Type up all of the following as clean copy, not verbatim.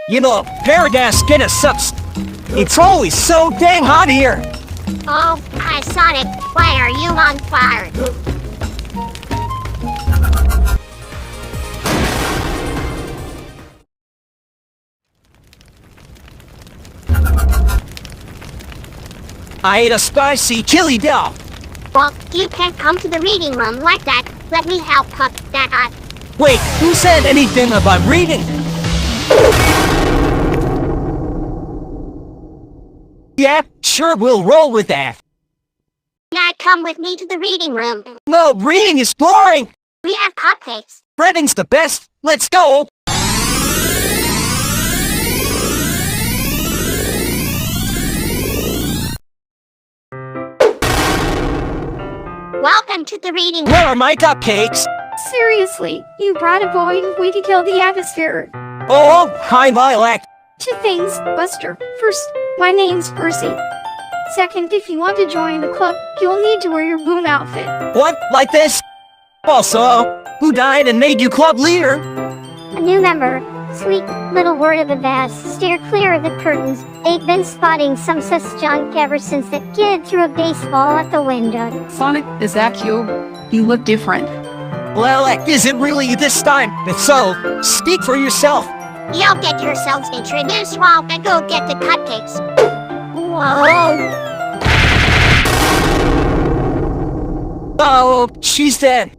You know, paradise kinda sucks. It's always so dang hot here. Oh, hi Sonic, why are you on fire? I ate a spicy chili dog. Well, you can't come to the reading room like that. Let me help cut that out. Wait, who said anything about reading? Yeah, sure, we'll roll with that. Yeah, come with me to the reading room. No, reading is boring. We have cupcakes. Reading's the best. Let's go. Welcome to the reading room. Where are my cupcakes? Seriously, you brought a boy way to kill the atmosphere. Oh, hi, Lilac. Two things, Buster. First, my name's Percy. Second, if you want to join the club, you'll need to wear your boom outfit. What? Like this? Also, who died and made you club leader? A new member. Sweet little word of advice. Steer clear of the curtains. They've been spotting some sus junk ever since that kid threw a baseball at the window. Sonic, is that you? You look different. Lilac isn't really this time. If so, speak for yourself. You'll get yourselves introduced while I go get the cupcakes. Whoa! Oh, she's dead.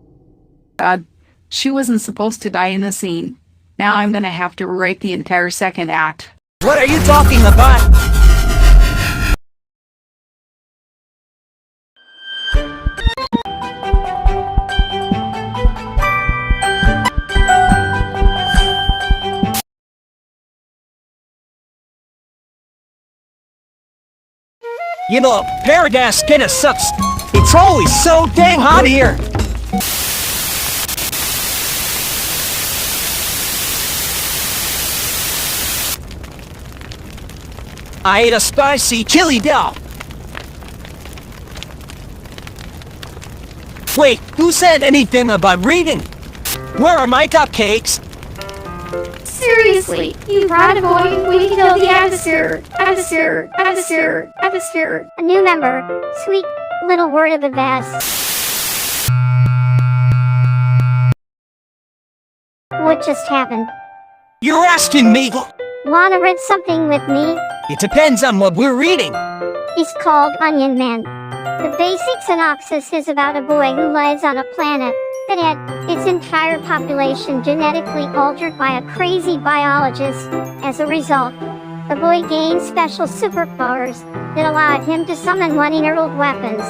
God, she wasn't supposed to die in the scene. Now I'm gonna have to rewrite the entire second act. What are you talking about? You know, paradise kinda sucks. It's always so dang hot here. I ate a spicy chili dog. Wait, who said anything about reading? Where are my cupcakes? Seriously, you brought a boy way to kill the atmosphere. Atmosphere. A new member. Sweet little word of advice. What just happened? You're asking me? Wanna read something with me? It depends on what we're reading. He's called Onion Man. The basic synopsis is about a boy who lives on a planet that had its entire population genetically altered by a crazy biologist. As a result, the boy gains special superpowers that allowed him to summon one-year-old weapons.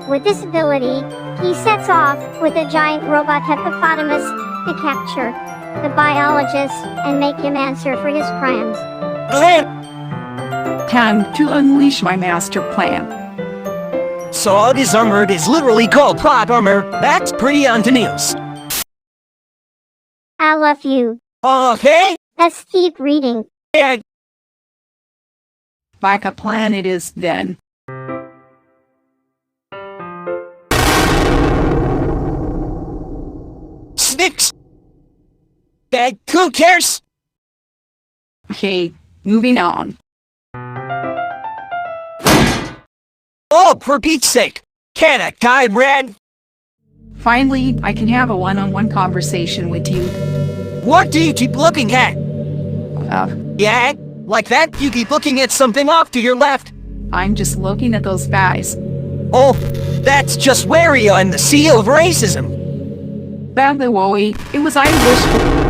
With this ability, he sets off with a giant robot hippopotamus to capture the biologist and make him answer for his crimes. Time to unleash my master plan. So all this armor is literally called plot armor. That's pretty on the news. I love you. Okay? Let's keep reading. Yeah. Like a plan it is then. Snicks! Who cares? Okay, moving on. Oh, for Pete's sake! Can a guy read? Finally, I can have a one-on-one conversation with you. What do you keep looking at? Yeah? Like that? You keep looking at something off to your left. I'm just looking at those guys. Oh, that's just Wario and the seal of racism. By the way, it was I wish.